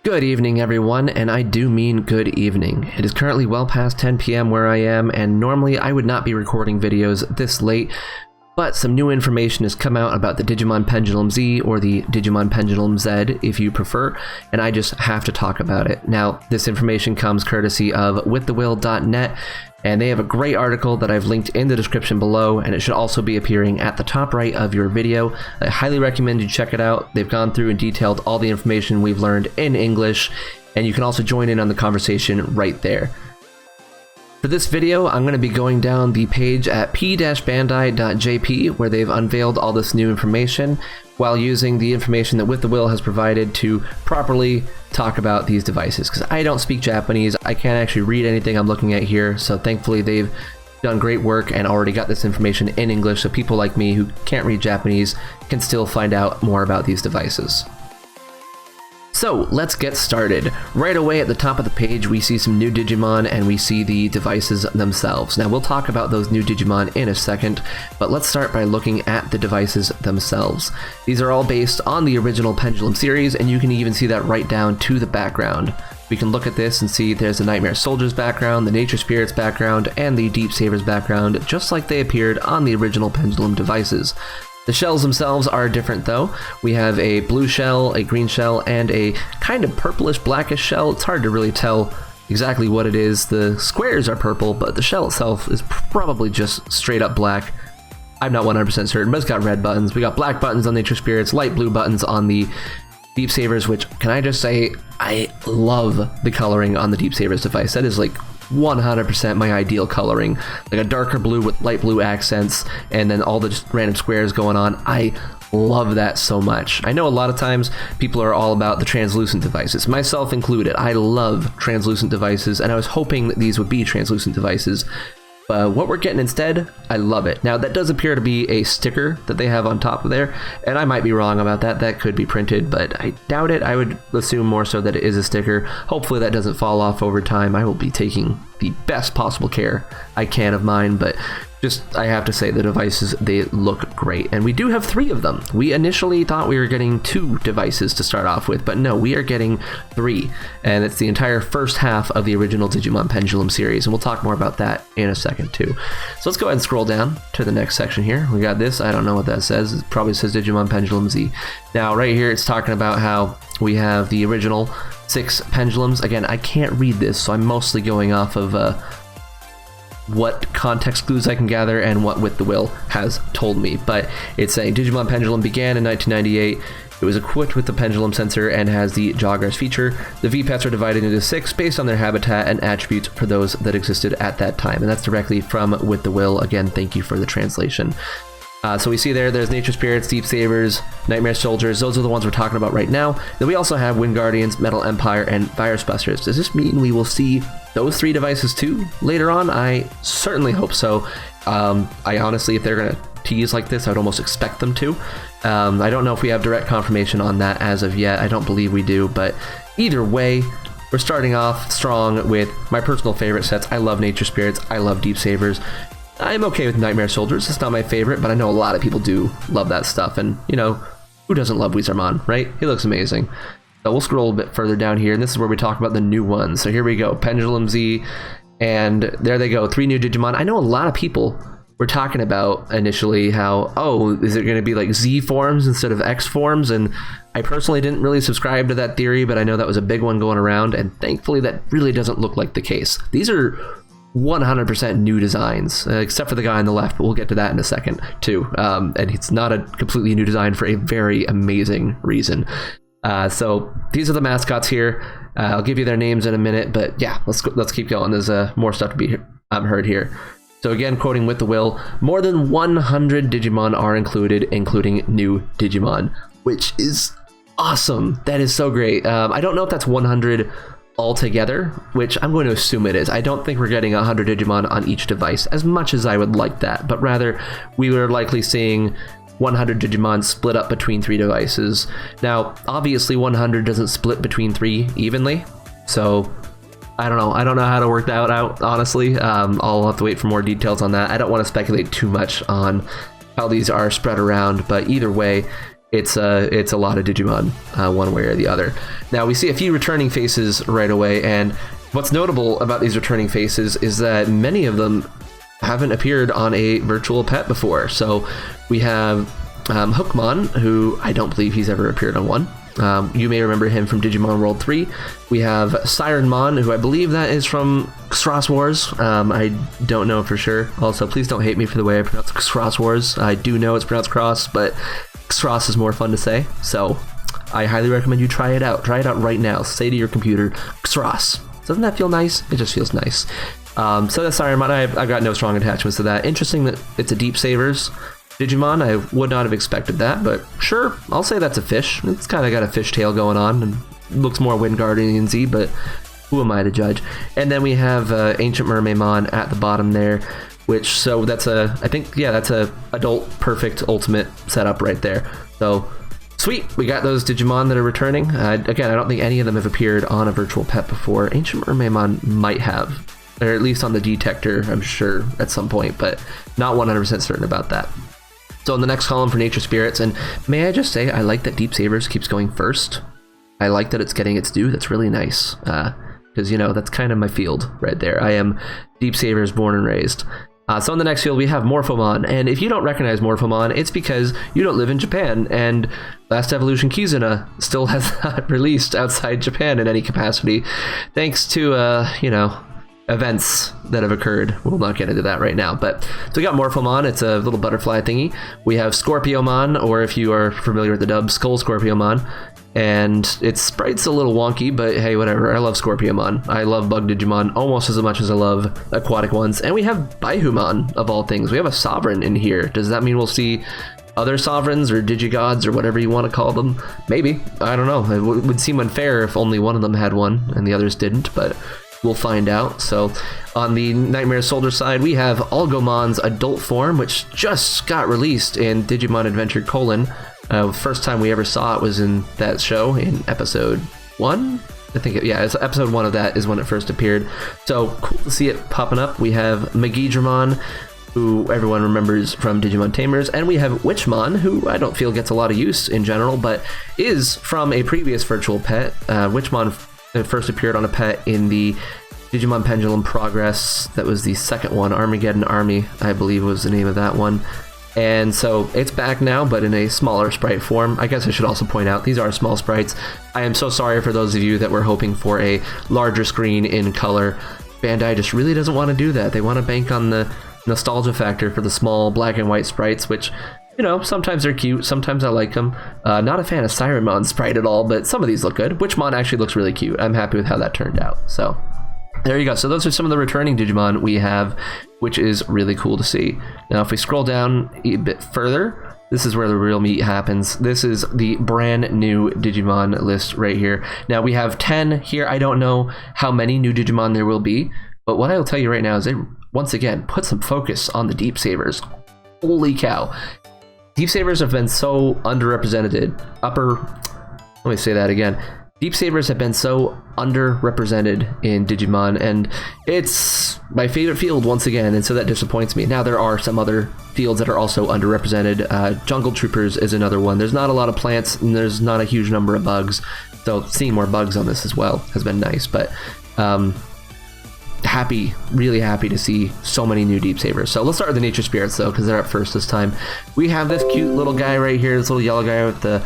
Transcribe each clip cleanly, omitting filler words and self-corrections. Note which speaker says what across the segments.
Speaker 1: Good evening, everyone, and I do mean good evening. It is currently well past 10 p.m. where I am, and normally I would not be recording videos this late, but some new information has come out about the Digimon Pendulum Z, or the Digimon Pendulum Z if you prefer, and I just have to talk about it. Now, this information comes courtesy of withthewill.net, and they have a great article that I've linked in the description below, and it should also be appearing at the top right of your video. I highly recommend you check it out. They've gone through and detailed all the information we've learned in English, and you can also join in on the conversation right there. For this video, I'm going to be going down the page at p-bandai.jp, where they've unveiled all this new information, while using the information that With the Will has provided to properly talk about these devices. Because I don't speak Japanese, I can't actually read anything I'm looking at here, so thankfully they've done great work and already got this information in English, so people like me who can't read Japanese can still find out more about these devices. So let's get started. Right away at the top of the page we see some new Digimon and we see the devices themselves. Now we'll talk about those new Digimon in a second, but let's start by looking at the devices themselves. These are all based on the original Pendulum series, and you can even see that right down to the background. We can look at this and see there's the Nightmare Soldiers background, the Nature Spirits background, and the Deep Savers background, just like they appeared on the original Pendulum devices. The shells themselves are different though. We have a blue shell, a green shell, and a kind of purplish blackish shell. It's hard to really tell exactly what it is. The squares are purple, but the shell itself is probably just straight up black. I'm not 100% certain, but it's got red buttons. We got black buttons on Nature Spirits, light blue buttons on the Deep Savers, which, can I just say, I love the coloring on the Deep Savers device. That is like 100% my ideal coloring, like a darker blue with light blue accents, and then all the just random squares going on. I love that so much. I know a lot of times people are all about the translucent devices, myself included. I love translucent devices, and I was hoping that these would be translucent devices. What we're getting instead, I love it. Now that does appear to be a sticker that they have on top of there, and I might be wrong about that. That could be printed, but I doubt it. I would assume more so that it is a sticker. Hopefully that doesn't fall off over time. I will be taking the best possible care I can of mine, but just, I have to say, the devices, they look great. And we do have 3 of them. We initially thought we were getting 2 devices to start off with, but no, we are getting 3. And it's the entire first half of the original Digimon Pendulum series, and we'll talk more about that in a second too. So let's go ahead and scroll down to the next section here. We got this, I don't know what that says. It probably says Digimon Pendulum Z. Now right here it's talking about how we have the original 6 pendulums. Again, I can't read this, so I'm mostly going off of what context clues I can gather and what With the Will has told me. But it's saying Digimon Pendulum began in 1998. It was equipped with the pendulum sensor and has the joggers feature. The V-pets are divided into 6 based on their habitat and attributes for those that existed at that time. And that's directly from With the Will. Again, thank you for the translation. So we see there's Nature Spirits, Deep Savers, Nightmare Soldiers. Those are the ones we're talking about right now. Then we also have Wind Guardians, Metal Empire, and Virus Busters. Does this mean we will see those 3 devices too later on? I certainly hope so. I honestly, if they're going to tease like this, I would almost expect them to. I don't know if we have direct confirmation on that as of yet. I don't believe we do, but either way, we're starting off strong with my personal favorite sets. I love Nature Spirits. I love Deep Savers. I'm okay with Nightmare Soldiers. It's not my favorite, but I know a lot of people do love that stuff. And, you know, who doesn't love Weezermon, right? He looks amazing. So we'll scroll a bit further down here, and this is where we talk about the new ones. So here we go, Pendulum Z, and there they go, 3 new Digimon. I know a lot of people were talking about initially how, oh, is it going to be like Z forms instead of X forms? And I personally didn't really subscribe to that theory, but I know that was a big one going around, and thankfully that really doesn't look like the case. These are 100% new designs, except for the guy on the left, but we'll get to that in a second too. And it's not a completely new design for a very amazing reason. So these are the mascots here. I'll give you their names in a minute, but yeah, let's keep going. There's more stuff to be heard here. So again, quoting With the Will, more than 100 Digimon are included, including new Digimon, which is awesome. That is so great. I don't know if that's 100 altogether, which I'm going to assume it is. I don't think we're getting 100 Digimon on each device, as much as I would like that, but rather we were likely seeing 100 Digimon split up between 3 devices. Now, obviously 100 doesn't split between 3 evenly, so I don't know how to work that out, honestly. I'll have to wait for more details on that. I don't want to speculate too much on how these are spread around, but either way, it's a lot of Digimon, one way or the other. Now we see a few returning faces right away, and what's notable about these returning faces is that many of them haven't appeared on a virtual pet before. So we have Hookmon, who I don't believe he's ever appeared on one. You may remember him from Digimon World 3. We have Sirenmon, who I believe that is from Cross Wars. I don't know for sure. Also, please don't hate me for the way I pronounce Cross Wars. I do know it's pronounced Cross, but Cross is more fun to say. So I highly recommend you try it out. Try it out right now. Say to your computer, Cross. Doesn't that feel nice? It just feels nice. So that's Sirenmon. I've got no strong attachments to that. Interesting that it's a Deep Savers Digimon. I would not have expected that, but sure, I'll say that's a fish. It's kind of got a fish tail going on and looks more Wind Guardian-y, but who am I to judge? And then we have Ancient Mermaidmon at the bottom there, which, so that's I think, yeah, that's a adult perfect ultimate setup right there. So sweet, we got those Digimon that are returning. Again, I don't think any of them have appeared on a virtual pet before. Ancient Mermaidmon might have, or at least on the detector, I'm sure, at some point, but not 100% certain about that. So in the next column for Nature Spirits, and may I just say, I like that Deep Savers keeps going first. I like that it's getting its due. That's really nice, because, you know, that's kind of my field right there. I am Deep Savers born and raised. So in the next field, we have Morphomon, and if you don't recognize Morphomon, it's because you don't live in Japan, and Last Evolution Kizuna still has not released outside Japan in any capacity, thanks to, you know, events that have occurred. We'll not get into that right now, but so we got Morphomon. It's a little butterfly thingy. We have Scorpiomon, or if you are familiar with the dub, Skull Scorpiomon, and its sprite's a little wonky, but hey, whatever. I love Scorpiomon. I love Bug Digimon almost as much as I love aquatic ones. And we have Baihumon, of all things. We have a Sovereign in here. Does that mean we'll see other Sovereigns or Digigods or whatever you want to call them? Maybe. I don't know. It would seem unfair if only one of them had one and the others didn't, but we'll find out. So on the Nightmare Soldier side, we have Algomon's adult form, which just got released in Digimon Adventure : first time we ever saw it was in that show in episode 1. I think, it's episode 1 of that is when it first appeared. So cool to see it popping up. We have Megidramon, who everyone remembers from Digimon Tamers, and we have Witchmon, who I don't feel gets a lot of use in general, but is from a previous virtual pet. Witchmon first appeared on a pet in the Digimon Pendulum Progress. That was the second one. Armageddon Army, I believe, was the name of that one. And so it's back now, but in a smaller sprite form. I guess I should also point out, these are small sprites. I am so sorry for those of you that were hoping for a larger screen in color. Bandai just really doesn't want to do that. They want to bank on the nostalgia factor for the small black and white sprites, which, you know, sometimes they're cute, sometimes I like them. Not a fan of Sirenmon's sprite at all, but some of these look good. Witchmon actually looks really cute. I'm happy with how that turned out. So there you go. So those are some of the returning Digimon we have, which is really cool to see. Now, if we scroll down a bit further, this is where the real meat happens. This is the brand new Digimon list right here. Now, we have 10 here. I don't know how many new Digimon there will be, but what I will tell you right now is they, once again, put some focus on the Deep Savers. Holy cow. Deep Savers have been so underrepresented. Let me say that again. Deep Savers have been so underrepresented in Digimon, and it's my favorite field once again, and so that disappoints me. Now, there are some other fields that are also underrepresented. Jungle Troopers is another one. There's not a lot of plants, and there's not a huge number of bugs, so seeing more bugs on this as well has been nice, but really happy to see so many new Deep Savers. So let's start with the Nature Spirits, though, because they're up first this time. We have this cute little guy right here, this little yellow guy with the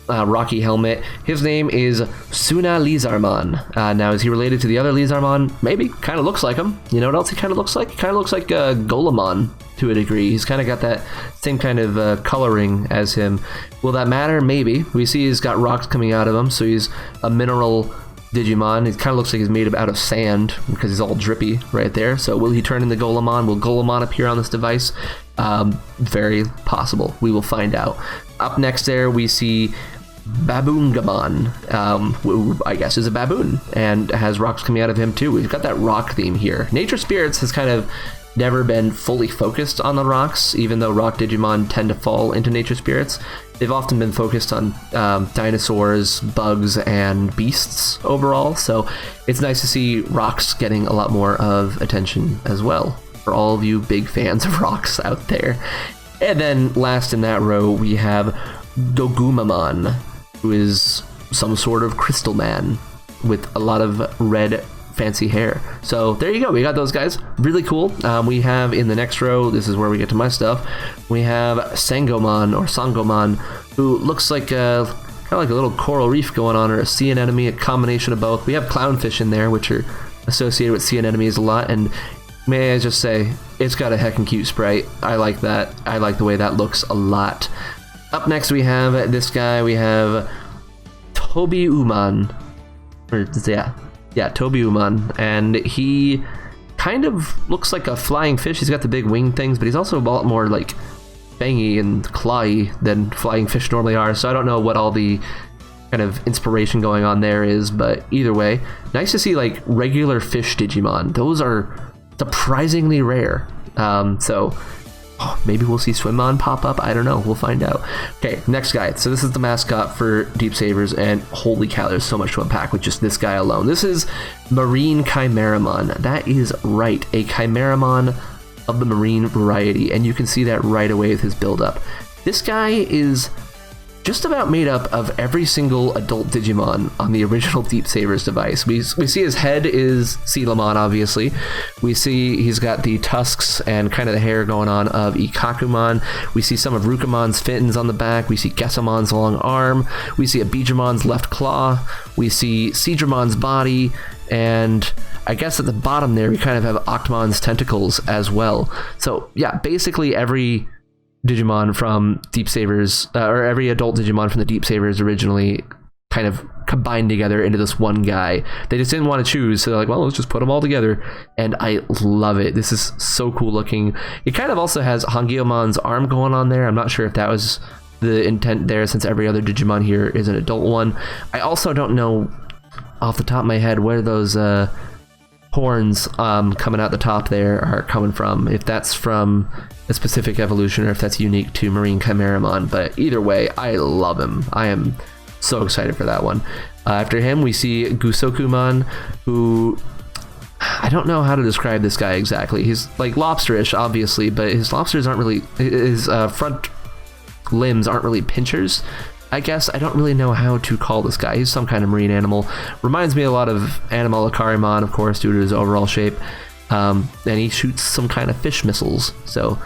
Speaker 1: rocky helmet. His name is Suna Lizarmon. Now, is he related to the other Lizarmon? Maybe. Kind of looks like him. You know what else he kind of looks like? He kind of looks like Golemon to a degree. He's kind of got that same kind of coloring as him. Will that matter? Maybe. We see he's got rocks coming out of him, so he's a mineral Digimon. He kind of looks like he's made out of sand because he's all drippy right there. So will he turn into Golemon? Will Golemon appear on this device? Very possible. We will find out. Up next there, we see Baboongamon, who I guess is a baboon and has rocks coming out of him too. We've got that rock theme here. Nature Spirits has kind of never been fully focused on the rocks, even though rock Digimon tend to fall into Nature Spirits. They've often been focused on dinosaurs, bugs, and beasts overall, so it's nice to see rocks getting a lot more of attention as well, for all of you big fans of rocks out there. And then last in that row, we have Dogumamon, who is some sort of crystal man with a lot of red fancy hair. So there you go, we got those guys, really cool. We have in the next row, this is where we get to my stuff, we have Sangomon or Sangomon, who looks like kind of like a little coral reef going on, or a sea anemone, a combination of both. We have clownfish in there, which are associated with sea anemones a lot, and may I just say, it's got a heckin' cute sprite. I like that. I like the way that looks a lot. Up next we have this guy, we have Tobiuman, or yeah, Tobiuman, and he kind of looks like a flying fish. He's got the big wing things, but he's also a lot more like fangy and clawy than flying fish normally are, so I don't know what all the kind of inspiration going on there is, but either way, nice to see like regular fish Digimon. Those are surprisingly rare, so maybe we'll see Swimmon pop up. I don't know. We'll find out. Okay, next guy. So this is the mascot for Deep Sabers, and holy cow, there's so much to unpack with just this guy alone. This is Marine Chimeramon. That is right, a Chimeramon of the marine variety, and you can see that right away with his build-up. This guy is just about made up of every single adult Digimon on the original Deep Sabers device. We see his head is Sealamon, obviously. We see he's got the tusks and kind of the hair going on of Ikakumon. We see some of Rukamon's fins on the back. We see Gesamon's long arm. We see a Bijamon's left claw. We see Seadramon's body, and I guess at the bottom there we kind of have Octomon's tentacles as well. So yeah, basically every Digimon from Deep Sabers, or every adult Digimon from the Deep Sabers originally kind of combined together into this one guy. They just didn't want to choose, so they're like, well, let's just put them all together, and I love it. This is so cool looking. It kind of also has Hangyomon's arm going on there. I'm not sure if that was the intent there, since every other Digimon here is an adult one. I also don't know off the top of my head where those horns coming out the top there are coming from, if that's from a specific evolution or if that's unique to Marine Chimeramon, but either way, I love him. I am so excited for that one. After him, we see Gusokumon, who I don't know how to describe this guy exactly. He's like lobsterish, obviously, but his lobsters aren't really, his front limbs aren't really pinchers, I guess. I don't really know how to call this guy. He's some kind of marine animal. Reminds me a lot of Animal Akarimon, of course, due to his overall shape. And he shoots some kind of fish missiles, so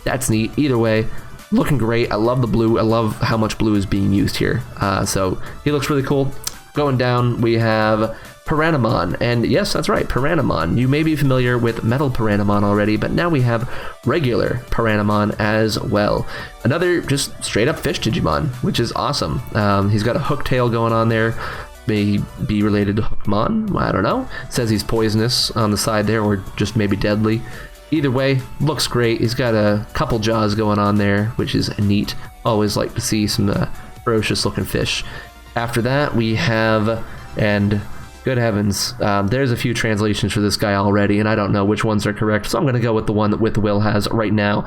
Speaker 1: that's neat. Either way, looking great. I love the blue. I love how much blue is being used here. So he looks really cool. Going down, we have Piranhamon, and yes, that's right, Piranhamon. You may be familiar with Metal Piranhamon already, but now we have regular Piranhamon as well. Another just straight up fish Digimon, which is awesome. He's got a hook tail going on there. May be related to Hookmon, I don't know. It says he's poisonous on the side there, or just maybe deadly. Either way, looks great. He's got a couple jaws going on there, which is neat. Always like to see some ferocious looking fish. After that, we have, and good heavens, there's a few translations for this guy already, and I don't know which ones are correct, so I'm going to go with the one that With the Will has right now.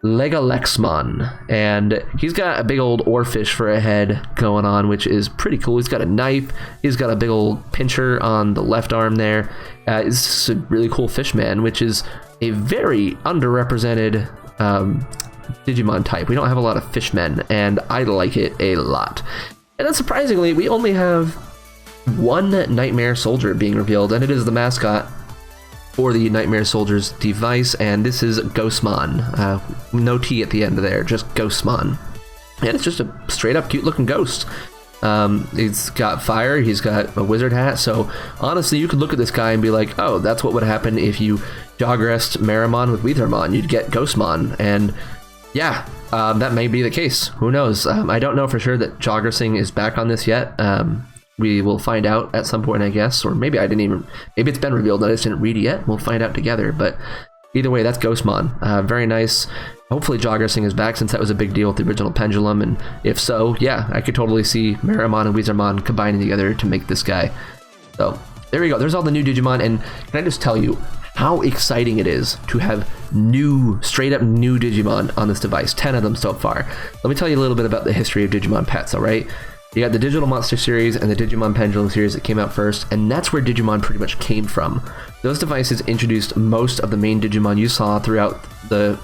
Speaker 1: Legalexmon, and he's got a big old oarfish for a head going on, which is pretty cool. He's got a knife, he's got a big old pincher on the left arm there. It's just a really cool fish man, which is a very underrepresented Digimon type. We don't have a lot of fishmen, and I like it a lot. And then surprisingly, we only have one Nightmare Soldier being revealed, and it is the mascot for the Nightmare Soldier's device, and this is Ghostmon. No T at the end of there, just Ghostmon. And it's just a straight up cute looking ghost. He's got fire, he's got a wizard hat, so honestly you could look at this guy and be like, oh, that's what would happen if you jogressed Maramon with Weathermon. You'd get Ghostmon, and yeah, that may be the case. Who knows? I don't know for sure that jogressing is back on this yet. We will find out at some point, I guess, or maybe maybe it's been revealed and I just didn't read it yet. We'll find out together, but either way, that's Ghostmon. Very nice. Hopefully jogressing is back, since that was a big deal with the original Pendulum, and if so, yeah, I could totally see Maramon and Weezermon combining together to make this guy. So there we go. There's all the new Digimon, and can I just tell you how exciting it is to have straight up new Digimon on this device. 10 of them so far. Let me tell you a little bit about the history of Digimon pets, alright? You got the Digital Monster series and the Digimon Pendulum series that came out first, and that's where Digimon pretty much came from. Those devices introduced most of the main Digimon you saw throughout the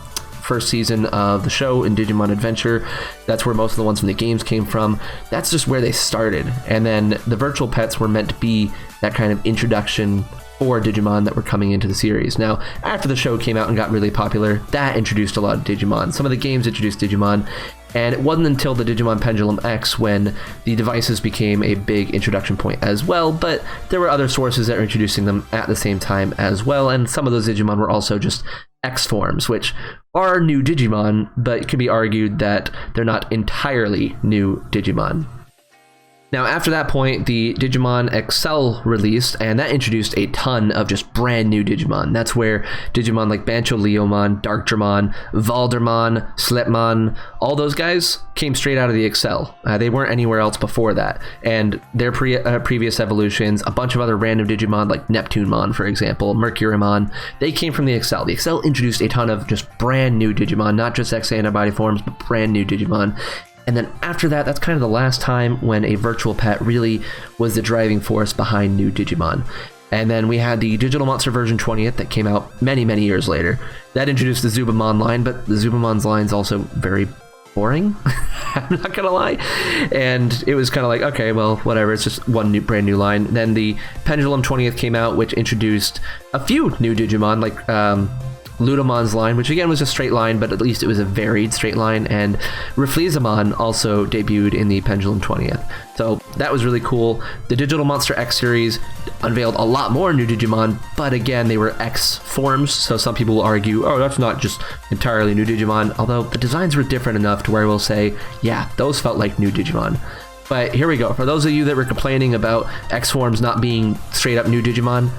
Speaker 1: first season of the show in Digimon Adventure. That's where most of the ones from the games came from. That's just where they started. And then the virtual pets were meant to be that kind of introduction for Digimon that were coming into the series. Now, after the show came out and got really popular, that introduced a lot of Digimon. Some of the games introduced Digimon, and it wasn't until the Digimon Pendulum X when the devices became a big introduction point as well, but there were other sources that were introducing them at the same time as well, and some of those Digimon were also just X forms, which are new Digimon, but it can be argued that they're not entirely new Digimon. Now, after that point, the Digimon XL released, and that introduced a ton of just brand new Digimon. That's where Digimon like Bancho-Leomon, Darkdramon, Valdermon, Slepmon, all those guys came straight out of the XL. They weren't anywhere else before that. And their previous evolutions, a bunch of other random Digimon like Neptunemon, for example, Mercurymon, they came from the XL. The XL introduced a ton of just brand new Digimon, not just X antibody forms, but brand new Digimon. And then after that, that's kind of the last time when a virtual pet really was the driving force behind new Digimon. And then we had the Digital Monster version 20th that came out many, many years later. That introduced the Zubamon line, but the Zubamon's line is also very boring. I'm not gonna lie. And it was kind of like, okay, well, whatever, it's just one new, brand new line. Then the Pendulum 20th came out, which introduced a few new Digimon, like Ludamon's line, which again was a straight line, but at least it was a varied straight line, and Rafflesamon also debuted in the Pendulum 20th. So that was really cool. The Digital Monster X series unveiled a lot more new Digimon, but again, they were X forms, so some people will argue, oh, that's not just entirely new Digimon, although the designs were different enough to where I will say, yeah, those felt like new Digimon. But here we go. For those of you that were complaining about X forms not being straight up new Digimon,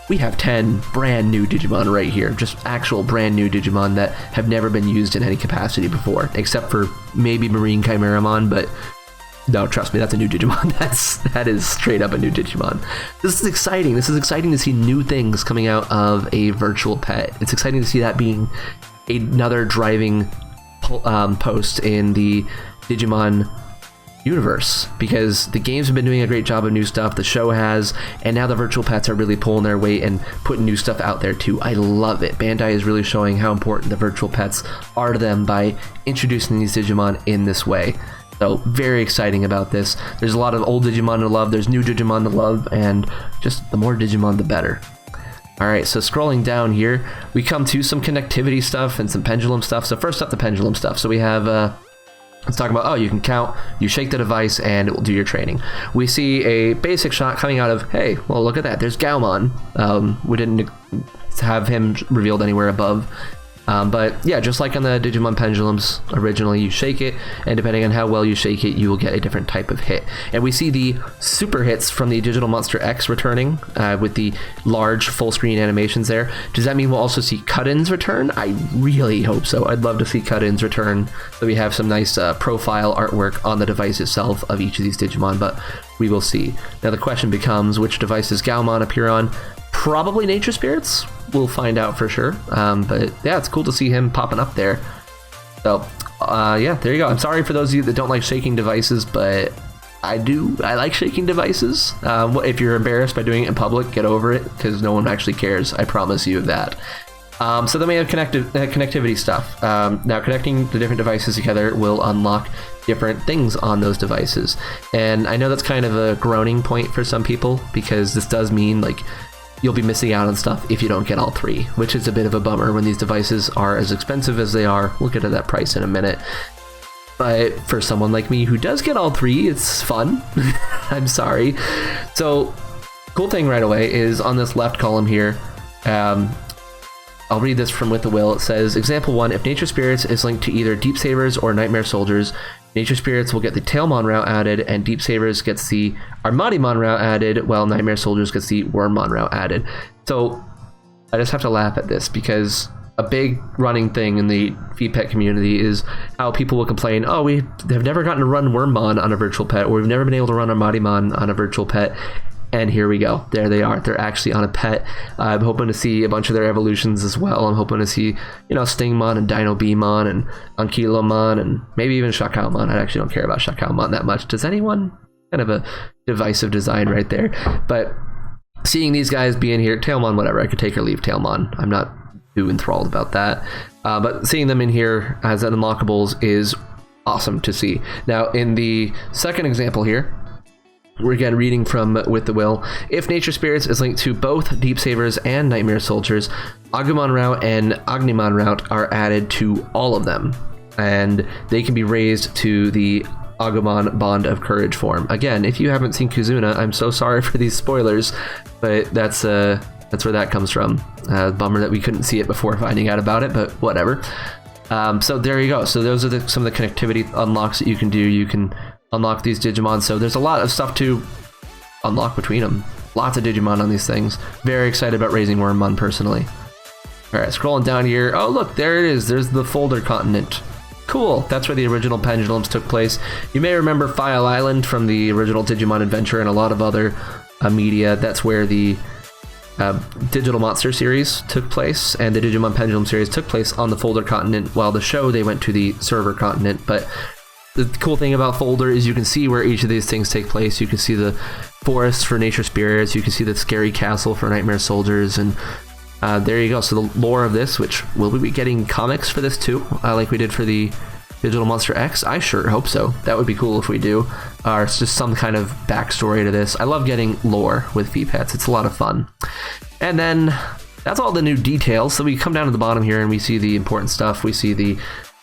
Speaker 1: we have 10 brand new Digimon right here, just actual brand new Digimon that have never been used in any capacity before, except for maybe Marine Chimeramon, but no, trust me, that's a new Digimon. That is straight up a new Digimon. This is exciting. This is exciting to see new things coming out of a virtual pet. It's exciting to see that being another driving post in the Digimon universe, because the games have been doing a great job of new stuff, the show has, and now the virtual pets are really pulling their weight and putting new stuff out there too. I love it. Bandai is really showing how important the virtual pets are to them by introducing these Digimon in this way. So very exciting about this. There's a lot of old Digimon to love, there's new Digimon to love, and just the more Digimon the better. Alright, so scrolling down here, we come to some connectivity stuff and some pendulum stuff. So first up, the pendulum stuff. So we have let's talk about, oh, you can count, you shake the device, and it will do your training. We see a basic shot coming out of, hey, well, look at that, there's Gaomon. We didn't have him revealed anywhere above. But yeah, just like on the Digimon Pendulums originally, you shake it, and depending on how well you shake it, you will get a different type of hit. And we see the super hits from the Digital Monster X returning with the large full screen animations there. Does that mean we'll also see cut-ins return? I really hope so. I'd love to see cut-ins return, so we have some nice profile artwork on the device itself of each of these Digimon, but we will see. Now the question becomes, which device does Gaomon appear on? Probably Nature Spirits. We'll find out for sure. But yeah, it's cool to see him popping up there. So yeah, there you go. I'm sorry for those of you that don't like shaking devices, but I do. I like shaking devices. If you're embarrassed by doing it in public, get over it, because no one actually cares. I promise you that. So then we have connectivity stuff. Now connecting the different devices together will unlock different things on those devices. And I know that's kind of a groaning point for some people, because this does mean like you'll be missing out on stuff if you don't get all three, which is a bit of a bummer when these devices are as expensive as they are. We'll get to that price in a minute. But for someone like me who does get all three, it's fun. I'm sorry. So, cool thing right away is on this left column here, I'll read this from With the Will. It says, example 1, if Nature Spirits is linked to either Deep Savers or Nightmare Soldiers, Nature Spirits will get the Tailmon route added, and Deep Savers gets the Armadimon route added, while Nightmare Soldiers gets the Wormmon route added. So I just have to laugh at this, because a big running thing in the feed pet community is how people will complain, oh, we have never gotten to run Wormmon on a virtual pet, or we've never been able to run Armadimon on a virtual pet. And here we go. There they are. They're actually on a pet. I'm hoping to see a bunch of their evolutions as well. I'm hoping to see, you know, Stingmon and Dino Beamon and Ankylomon and maybe even Shakaomon. I actually don't care about Shakaomon that much. Does anyone? Kind of a divisive design right there. But seeing these guys be in here, Tailmon, whatever. I could take or leave Tailmon. I'm not too enthralled about that. But seeing them in here as unlockables is awesome to see. Now, in the second example here, we're again reading from With the Will. If Nature Spirits is linked to both Deep Savers and Nightmare Soldiers, Agumon Route and Ognimon Route are added to all of them, and they can be raised to the Agumon Bond of Courage form. Again, if you haven't seen Kizuna, I'm so sorry for these spoilers, but that's where that comes from. Bummer that we couldn't see it before finding out about it, but whatever. So there you go. So those are some of the connectivity unlocks that you can do. You can unlock these Digimon. So there's a lot of stuff to unlock between them. Lots of Digimon on these things. Very excited about raising Wormmon personally. All right, scrolling down here. Oh, look, there it is. There's the Folder Continent. Cool. That's where the original Pendulums took place. You may remember File Island from the original Digimon Adventure and a lot of other media. That's where the Digital Monster series took place, and the Digimon Pendulum series took place on the Folder Continent, while the show they went to the Server Continent. But the cool thing about Folder is you can see where each of these things take place. You can see the forest for Nature Spirits, you can see the scary castle for Nightmare Soldiers, and there you go. So the lore of this, which will we be getting comics for this too, like we did for the Digital Monster X? I sure hope so. That would be cool if we do. Or it's just some kind of backstory to this. I love getting lore with V-Pets. It's a lot of fun. And then that's all the new details. So we come down to the bottom here and we see the important stuff. We see the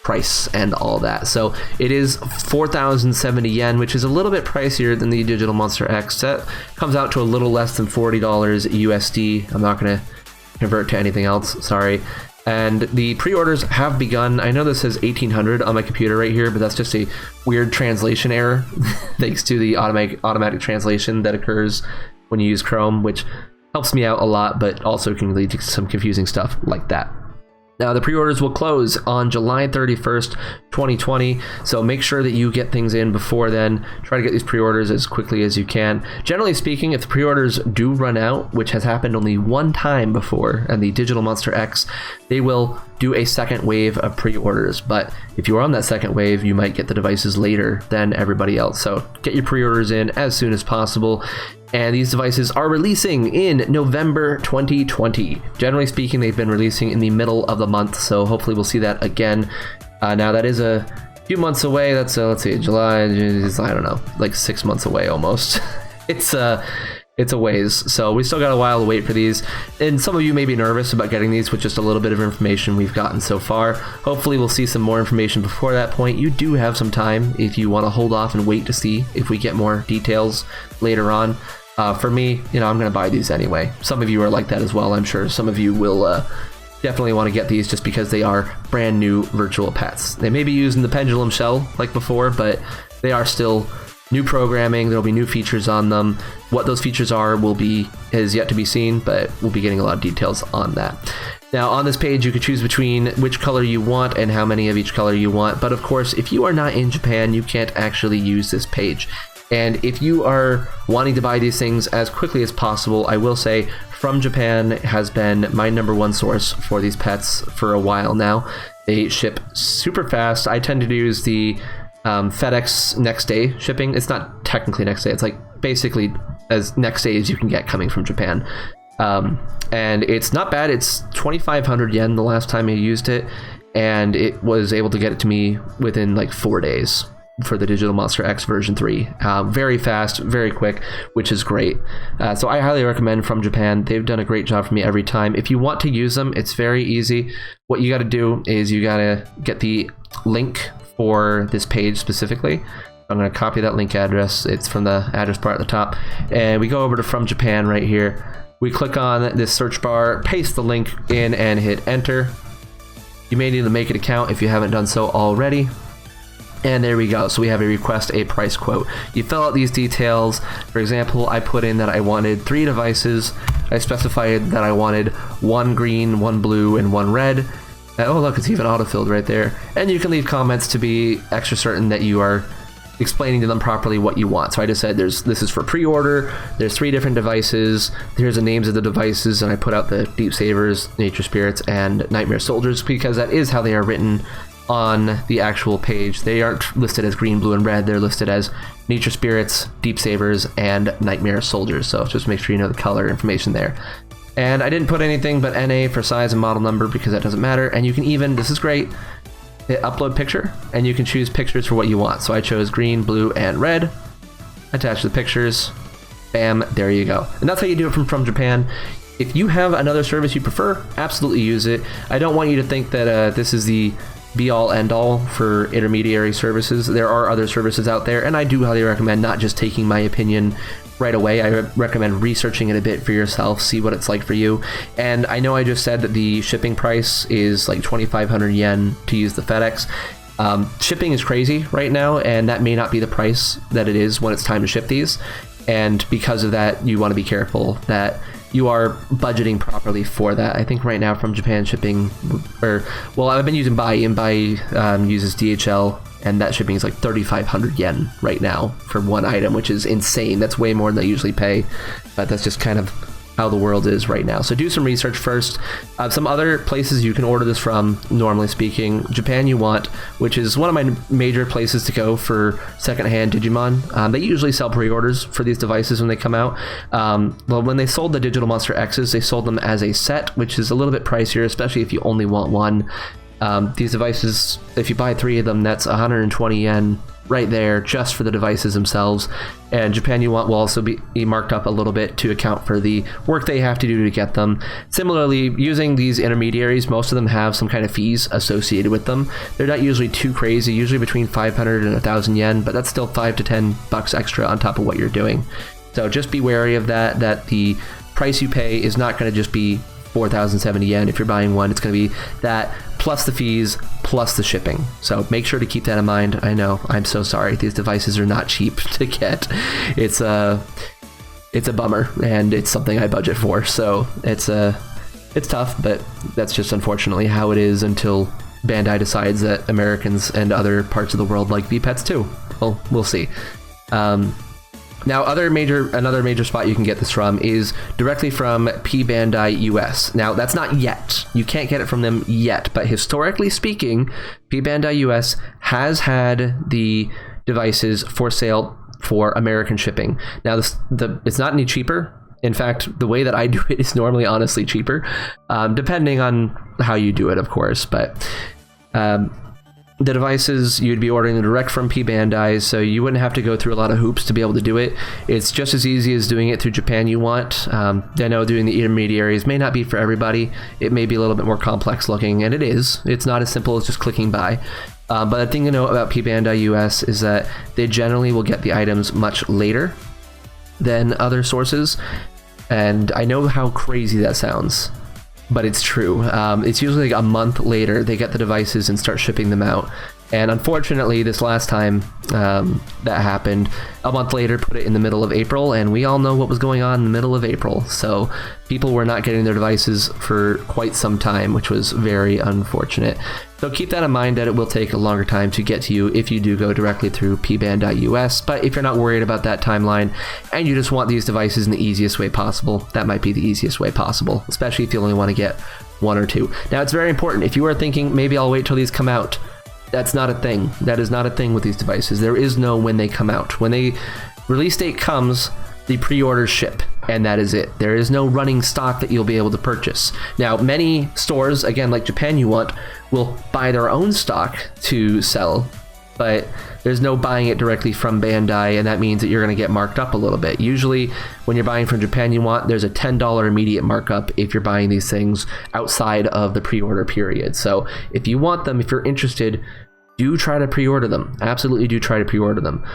Speaker 1: price and all that. So it is 4,070 yen, which is a little bit pricier than the Digital Monster X. That comes out to a little less than $40 USD. I'm not going to convert to anything else. Sorry. And the pre-orders have begun. I know this says 1800 on my computer right here, but that's just a weird translation error thanks to the automatic translation that occurs when you use Chrome, which helps me out a lot, but also can lead to some confusing stuff like that. Now, the pre-orders will close on July 31st, 2020, so make sure that you get things in before then. Try to get these pre-orders as quickly as you can. Generally speaking, if the pre-orders do run out, which has happened only one time before, and the Digital Monster X, they will do a second wave of pre-orders. But if you are on that second wave, you might get the devices later than everybody else. So get your pre-orders in as soon as possible. And these devices are releasing in November 2020. Generally speaking, they've been releasing in the middle of the month, so hopefully we'll see that again. Now that is a few months away. That's let's see, July, I don't know, like 6 months away almost. It's a ways, so we still got a while to wait for these. And some of you may be nervous about getting these with just a little bit of information we've gotten so far. Hopefully we'll see some more information before that point. You do have some time if you want to hold off and wait to see if we get more details later on. For me, I'm going to buy these anyway. Some of you are like that as well, I'm sure. Some of you will definitely want to get these just because they are brand new virtual pets. They may be using the Pendulum shell like before, but they are still new programming. There'll be new features on them. What those features are is yet to be seen, but we'll be getting a lot of details on that. Now, on this page, you can choose between which color you want and how many of each color you want. But of course, if you are not in Japan, you can't actually use this page. And if you are wanting to buy these things as quickly as possible, I will say From Japan has been my #1 source for these pets for a while now. They ship super fast. I tend to use the FedEx next day shipping. It's not technically next day. It's like basically as next day as you can get coming from Japan. And it's not bad. It's 2,500 yen the last time I used it, and it was able to get it to me within like 4 days for the Digital Monster X version 3. Very fast, very quick, which is great. So I highly recommend From Japan. They've done a great job for me every time. If you want to use them, it's very easy. What you got to do is you got to get the link for this page specifically. I'm going to copy that link address. It's from the address bar at the top. And we go over to From Japan right here. We click on this search bar, paste the link in, and hit enter. You may need to make an account if you haven't done so already. And there we go. So we have a request a price quote. You fill out these details. For example, I put in that I wanted 3 devices. I specified that I wanted 1 green, 1 blue, and 1 red. Oh look, it's even autofilled right there. And you can leave comments to be extra certain that you are explaining to them properly what you want. So I just said this is for pre-order, there's 3 different devices, here's the names of the devices, and I put out the Deep Savers, Nature Spirits, and Nightmare Soldiers, because that is how they are written on the actual page. They aren't listed as green, blue, and red. They're listed as Nature Spirits, Deep Savers, and Nightmare Soldiers. So just make sure you know the color information there. And I didn't put anything but NA for size and model number because that doesn't matter. And you can even, this is great, hit upload picture, and you can choose pictures for what you want. So I chose green, blue, and red. Attach the pictures. Bam, there you go. And that's how you do it from Japan. If you have another service you prefer, absolutely use it. I don't want you to think that this is the be-all, end-all for intermediary services. There are other services out there, and I do highly recommend not just taking my opinion right away. I recommend researching it a bit for yourself, see what it's like for you. And I know I just said that the shipping price is like 2,500 yen to use the FedEx. Shipping is crazy right now, and that may not be the price that it is when it's time to ship these. And because of that, you want to be careful that you are budgeting properly for that. I think right now from Japan shipping, well, I've been using Bai, and Bai uses DHL, and that shipping is like 3,500 yen right now for one item, which is insane. That's way more than they usually pay, but that's just kind of how the world is right now. So do some research first. Some other places you can order this from, normally speaking, Japan You Want, which is one of my major places to go for secondhand Digimon. They usually sell pre-orders for these devices when they come out. Well, when they sold the Digital Monster X's, they sold them as a set, which is a little bit pricier, especially if you only want one. These devices, if you buy 3 of them, that's 120 yen right there just for the devices themselves. And Japan You Want will also be marked up a little bit to account for the work they have to do to get them. Similarly, using these intermediaries, most of them have some kind of fees associated with them. They're not usually too crazy, usually between 500 and 1,000 yen, but that's still $5 to $10 extra on top of what you're doing. So just be wary of that the price you pay is not going to just be 4,070 yen. If you're buying one, it's going to be that plus the fees plus the shipping. So make sure to keep that in mind. I know, I'm so sorry, these devices are not cheap to get. It's a bummer, and it's something I budget for, so it's tough, but that's just unfortunately how it is until Bandai decides that Americans and other parts of the world like V-Pets too. Well, we'll see. Now, another major spot you can get this from is directly from P Bandai US. Now, that's not yet. You can't get it from them yet, but historically speaking, P Bandai US has had the devices for sale for American shipping. Now, it's not any cheaper. In fact, the way that I do it is normally honestly cheaper, depending on how you do it, of course, but the devices, you'd be ordering them direct from P Bandai, so you wouldn't have to go through a lot of hoops to be able to do it. It's just as easy as doing it through Japan You Want. I know doing the intermediaries may not be for everybody. It may be a little bit more complex looking, and it is. It's not as simple as just clicking buy. But the thing to know about P Bandai US is that they generally will get the items much later than other sources. And I know how crazy that sounds, but it's true. It's usually like a month later they get the devices and start shipping them out. And unfortunately, this last time that happened, a month later put it in the middle of April, and we all know what was going on in the middle of April. So people were not getting their devices for quite some time, which was very unfortunate. So keep that in mind, that it will take a longer time to get to you if you do go directly through P Bandai US. But if you're not worried about that timeline and you just want these devices in the easiest way possible, that might be the easiest way possible, especially if you only want to get 1 or 2. Now, it's very important. If you are thinking, maybe I'll wait till these come out, that's not a thing. That is not a thing with these devices. There is no when they come out. When the release date comes, the pre-orders ship, and that is it. There is no running stock that you'll be able to purchase. Now, many stores, again, like Japan You Want, will buy their own stock to sell, but there's no buying it directly from Bandai, and that means that you're going to get marked up a little bit. Usually, when you're buying from Japan You Want, there's a $10 immediate markup if you're buying these things outside of the pre-order period. So if you want them, if you're interested, do try to pre-order them. Absolutely do try to pre-order them.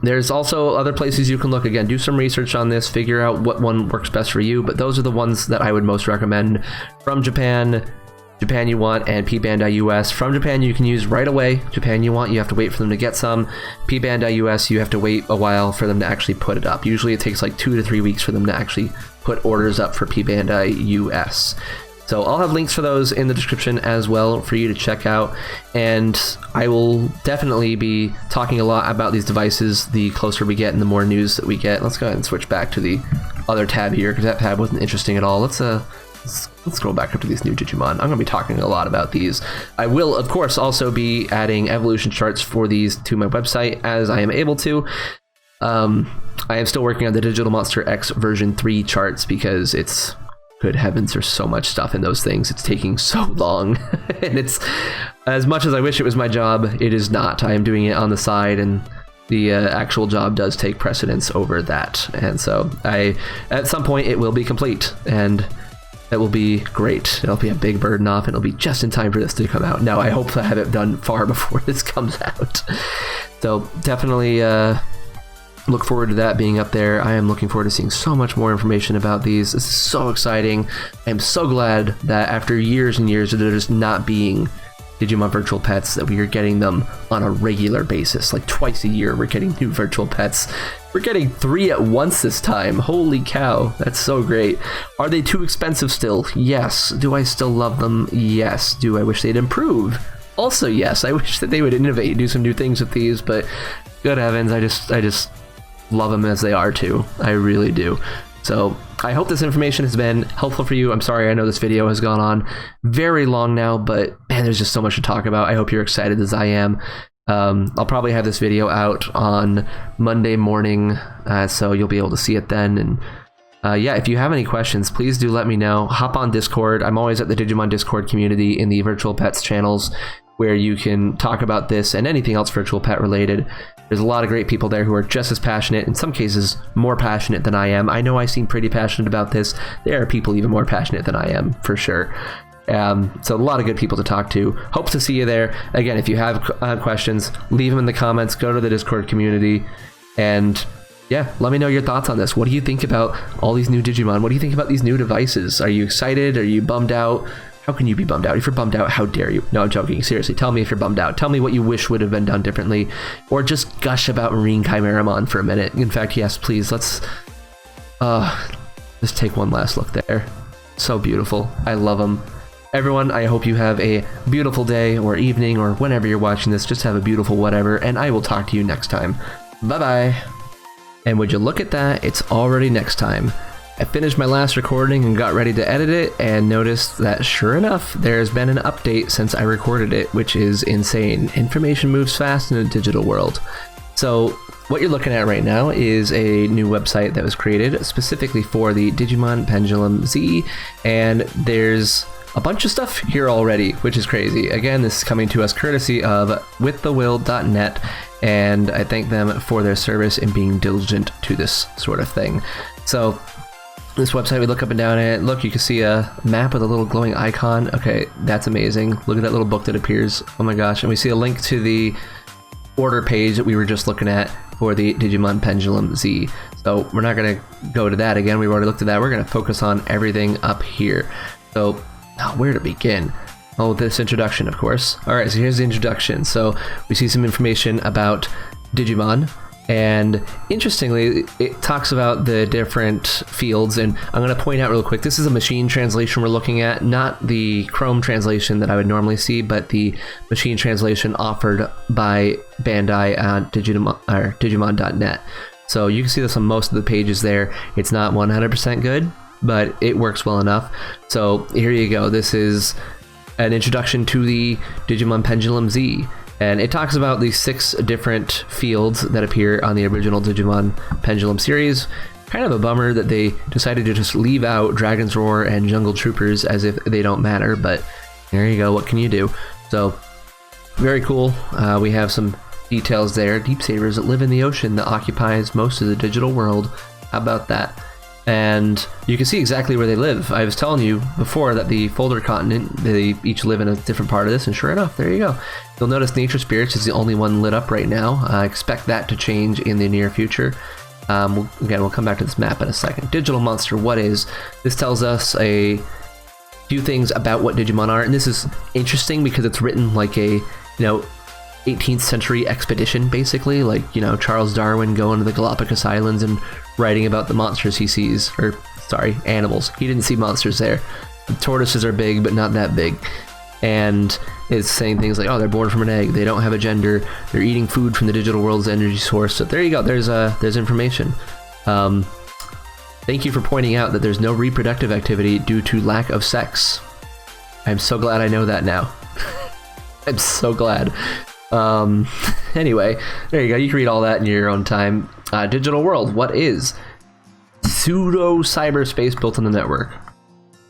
Speaker 1: There's also other places you can look. Again, do some research on this, figure out what one works best for you, but those are the ones that I would most recommend from Japan You Want, and P Bandai US. From Japan, you can use right away. Japan You Want, you have to wait for them to get some. P Bandai US, you have to wait a while for them to actually put it up. Usually it takes like 2 to 3 weeks for them to actually put orders up for P Bandai US. So I'll have links for those in the description as well for you to check out, and I will definitely be talking a lot about these devices the closer we get and the more news that we get. Let's go ahead and switch back to the other tab here, because that tab wasn't interesting at all. Let's scroll back up to these new Digimon. I'm going to be talking a lot about these. I will, of course, also be adding evolution charts for these to my website as I am able to. I am still working on the Digital Monster X version 3 charts because it's, good heavens, there's so much stuff in those things. It's taking so long. And it's, as much as I wish it was my job, it is not. I am doing it on the side, and the actual job does take precedence over that. And so at some point it will be complete, and that will be great. It'll be a big burden off, and it'll be just in time for this to come out. No, I hope to have it done far before this comes out. So definitely look forward to that being up there. I am looking forward to seeing so much more information about these. This is so exciting. I am so glad that after years and years of there just not being Digimon virtual pets, that we are getting them on a regular basis. Like twice a year we're getting new virtual pets. We're getting 3 at once this time. Holy cow, that's so great. Are they too expensive still? Yes. Do I still love them? Yes. Do I wish they'd improve? Also yes. I wish that they would innovate, do some new things with these, but good heavens, I just love them as they are too. I really do. So I hope this information has been helpful for you. I'm sorry, I know this video has gone on very long now, but man, there's just so much to talk about. I hope you're excited as I am. I'll probably have this video out on Monday morning, so you'll be able to see it then. And yeah, if you have any questions, please do let me know. Hop on Discord. I'm always at the Digimon Discord community in the Virtual Pets channels, where you can talk about this and anything else virtual pet related. There's a lot of great people there who are just as passionate, in some cases more passionate than I am. I know I seem pretty passionate about this. There are people even more passionate than I am, for sure. So a lot of good people to talk to. Hope to see you there. Again, if you have questions, leave them in the comments, go to the Discord community, and yeah, let me know your thoughts on this. What do you think about all these new Digimon? What do you think about these new devices? Are you excited? Are you bummed out? How can you be bummed out? If you're bummed out, how dare you? No, I'm joking. Seriously, tell me if you're bummed out. Tell me what you wish would have been done differently, or just gush about Marine Chimeramon for a minute. In fact, yes, please, let's just take one last look there. So beautiful. I love them. Everyone, I hope you have a beautiful day or evening, or whenever you're watching this, just have a beautiful whatever, and I will talk to you next time. Bye-bye. And would you look at that? It's already next time. I finished my last recording and got ready to edit it, and noticed that sure enough, there's been an update since I recorded it, which is insane. Information moves fast in a digital world. So what you're looking at right now is a new website that was created specifically for the Digimon Pendulum Z, and there's a bunch of stuff here already, which is crazy. Again, this is coming to us courtesy of withthewill.net, and I thank them for their service in being diligent to this sort of thing. So this website, we look up and down at it. Look, you can see a map with a little glowing icon. Okay, that's amazing. Look at that little book that appears. Oh my gosh. And we see a link to the order page that we were just looking at for the Digimon Pendulum Z. So we're not going to go to that again. We've already looked at that. We're going to focus on everything up here. So where to begin? Oh, this introduction, of course. All right, so here's the introduction. So we see some information about Digimon. And interestingly, it talks about the different fields, and I'm going to point out real quick, this is a machine translation we're looking at, not the Chrome translation that I would normally see, but the machine translation offered by Bandai on Digimon.net. So you can see this on most of the pages there. It's not 100% good, but it works well enough. So here you go. This is an introduction to the Digimon Pendulum Z. And it talks about the 6 different fields that appear on the original Digimon Pendulum series. Kind of a bummer that they decided to just leave out Dragon's Roar and Jungle Troopers as if they don't matter, but there you go, what can you do? So, very cool. We have some details there. Deep Sabers that live in the ocean that occupies most of the digital world. How about that? And you can see exactly where they live. I was telling you before that the Folder continent, they each live in a different part of this, and sure enough, there you go. You'll notice Nature Spirits is the only one lit up right now. I expect that to change in the near future. Again, we'll come back to this map in a second. Digital Monster, what is? This tells us a few things about what Digimon are, and this is interesting because it's written like a, 18th century expedition, basically, like, Charles Darwin going to the Galapagos Islands and writing about the monsters he sees, or, sorry, animals. He didn't see monsters there. The tortoises are big, but not that big. And it's saying things like, oh, they're born from an egg, they don't have a gender, they're eating food from the digital world's energy source. So there you go, there's information. Thank you for pointing out that there's no reproductive activity due to lack of sex. I'm so glad I know that now. I'm so glad. Anyway, there you go. You can read all that in your own time. Digital world, what is pseudo cyberspace built on the network?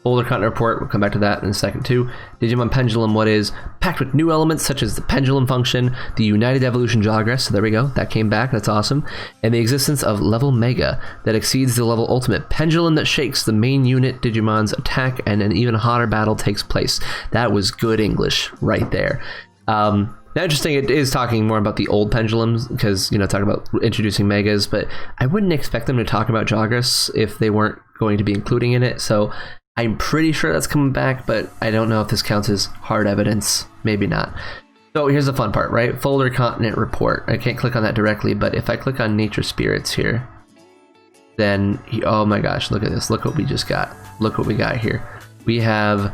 Speaker 1: Folder content report, we'll come back to that in a second too. Digimon Pendulum, what is packed with new elements such as the pendulum function, the United Evolution Jogress, so there we go, that came back, that's awesome, and the existence of level Mega that exceeds the level Ultimate. Pendulum that shakes the main unit Digimon's attack, and an even hotter battle takes place. That was good English right there. Now, interesting, it is talking more about the old pendulums because, you know, talking about introducing megas, but I wouldn't expect them to talk about Jogress if they weren't going to be including in it, so I'm pretty sure that's coming back, but I don't know if this counts as hard evidence. Maybe not. So here's the fun part, right? Folder continent report. I can't click on that directly, but if I click on nature spirits here, then, oh my gosh, look at this. Look what we just got. Look what we got here. We have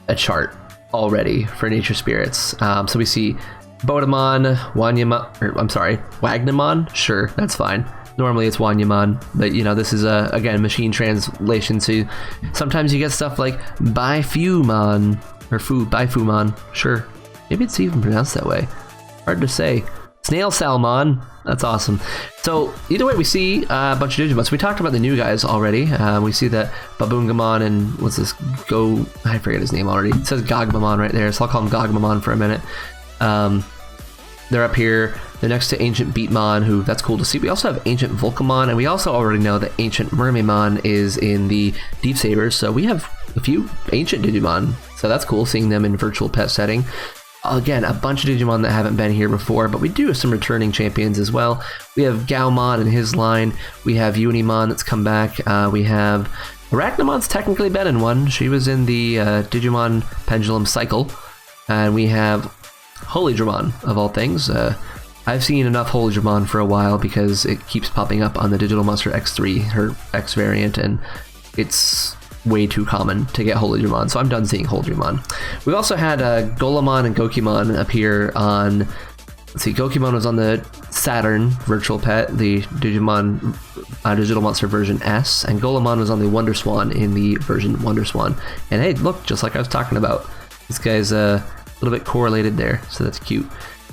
Speaker 1: a chart already for nature spirits. So we see Bodamon, Wagnamon. Sure, that's fine. Normally it's Wanyamon, but you know, this is again, machine translation, so sometimes you get stuff like Bifumon or Bifumon. Sure, maybe it's even pronounced that way. Hard to say. Snail Salmon, that's awesome. So either way, we see a bunch of Digimon. So we talked about the new guys already. We see that Babungamon and what's this? I forget his name already. It says Gogmamon right there, so I'll call him Gogmamon for a minute. They're up here. They're next to Ancient Beatmon, who that's cool to see. We also have Ancient Volcamon, and we also already know that Ancient Mermaimon is in the Deep Sabers, so we have a few Ancient Digimon, so that's cool seeing them in virtual pet setting. Again, a bunch of Digimon that haven't been here before, but we do have some returning champions as well. We have Gaomon and his line. We have Unimon that's come back. We have Arachnamon's technically been in one. She was in the Digimon Pendulum cycle. And we have Holy Dramon, of all things. I've seen enough Holy Dramon for a while because it keeps popping up on the Digital Monster X3, her X variant, and it's way too common to get Holy Dramon, so I'm done seeing Holy Dramon. We've also had Golemon and Gokimon appear on, let's see, Gokimon was on the Saturn Virtual Pet, the Digimon Digital Monster version S, and Golemon was on the Wonder Swan in the version Wonder Swan. And hey, look, just like I was talking about, this guy's a little bit correlated there, so that's cute.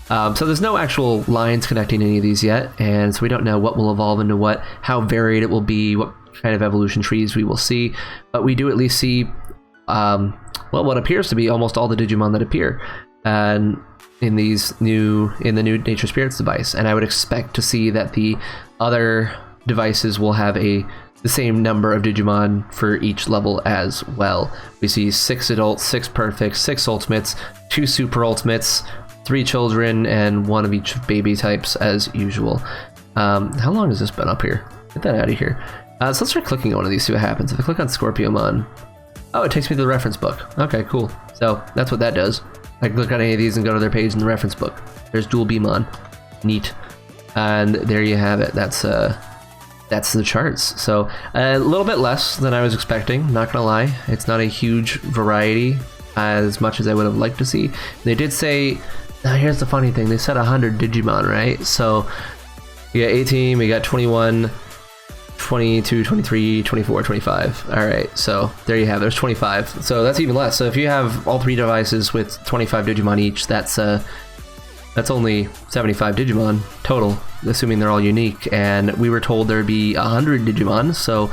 Speaker 1: So there's no actual lines connecting any of these yet, and so we don't know what will evolve into what, how varied it will be, what kind of evolution trees we will see, but we do at least see, well, what appears to be almost all the Digimon that appear in the new Nature Spirits device, and I would expect to see that the other devices will have the same number of Digimon for each level as well. We see 6 adults, 6 perfects, 6 ultimates, 2 super ultimates, 3 children, and 1 of each baby types as usual. How long has this been up here? Get that out of here. So let's try clicking on one of these, see what happens. If I click on Scorpiomon, oh, it takes me to the reference book. Okay, cool. So that's what that does. I can click on any of these and go to their page in the reference book. There's Dual Beamon. Neat. And there you have it. That's the charts. So a little bit less than I was expecting, not gonna lie. It's not a huge variety as much as I would have liked to see. They did say, now here's the funny thing, they said 100 Digimon, right? So we got 18, we got 21, 22, 23, 24, 25. All right, so there you have it. There's 25. So that's even less. So if you have all 3 devices with 25 Digimon each, that's only 75 Digimon total, assuming they're all unique. And we were told there'd be 100 Digimon, so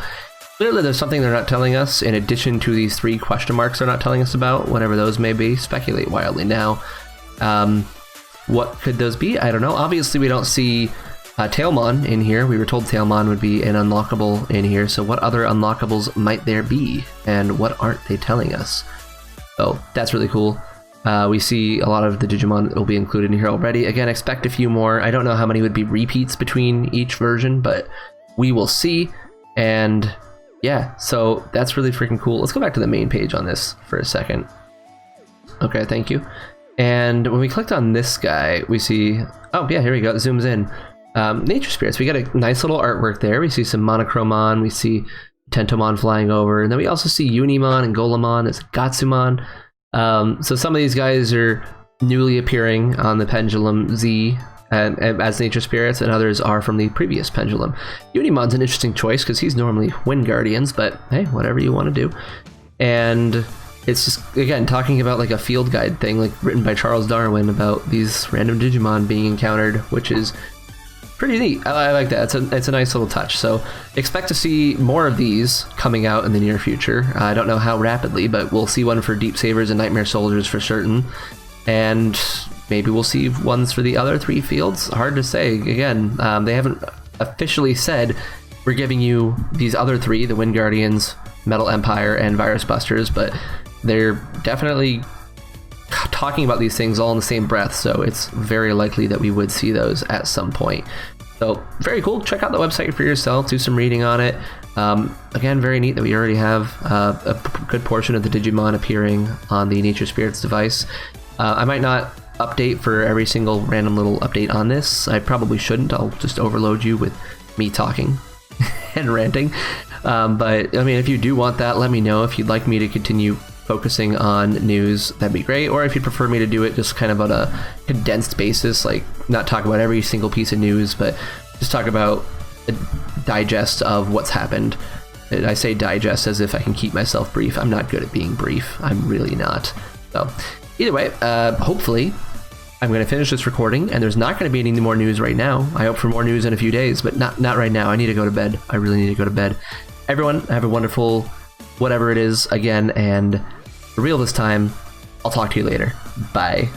Speaker 1: clearly there's something they're not telling us in addition to these 3 question marks they're not telling us about, whatever those may be. Speculate wildly now. What could those be? I don't know. Obviously we don't see Tailmon in here. We were told Tailmon would be an unlockable in here, so what other unlockables might there be, and what aren't they telling us? So that's really cool. We see a lot of the Digimon that will be included in here already. Again, expect a few more. I don't know how many would be repeats between each version, but we will see. And yeah, so that's really freaking cool. Let's go back to the main page on this for a second. Okay, thank you. And when we clicked on this guy, we see, oh yeah, here we go, it zooms in. Nature Spirits, we got a nice little artwork there. We see some Monochromon, we see Tentomon flying over, and then we also see Unimon and Golemon, there's Gatsumon. So some of these guys are newly appearing on the Pendulum Z as Nature Spirits, and others are from the previous Pendulum. Unimon's an interesting choice because he's normally Wind Guardians, but hey, whatever you want to do. And it's just, again, talking about like a field guide thing, like written by Charles Darwin about these random Digimon being encountered, which is pretty neat. I like that. It's a nice little touch. So expect to see more of these coming out in the near future. I don't know how rapidly, but we'll see one for Deep Savers and Nightmare Soldiers for certain. And maybe we'll see ones for the other 3 fields. Hard to say. Again, they haven't officially said we're giving you these other 3, the Wind Guardians, Metal Empire, and Virus Busters, but they're definitely talking about these things all in the same breath, so it's very likely that we would see those at some point. So very cool. Check out the website for yourself, do some reading on it. Again, very neat that we already have a good portion of the Digimon appearing on the Nature Spirits device. I might not update for every single random little update on this. I probably shouldn't. I'll just overload you with me talking and ranting. But I mean, if you do want that, let me know. If you'd like me to continue focusing on news, that'd be great. Or if you'd prefer me to do it just kind of on a condensed basis, like not talk about every single piece of news, but just talk about a digest of what's happened. I say digest as if I can keep myself brief. I'm not good at being brief. I'm really not. So either way, hopefully I'm going to finish this recording and there's not going to be any more news right now. I hope for more news in a few days, but not right now. I need to go to bed. I really need to go to bed. Everyone, have a wonderful whatever it is again, and for real this time. I'll talk to you later. Bye.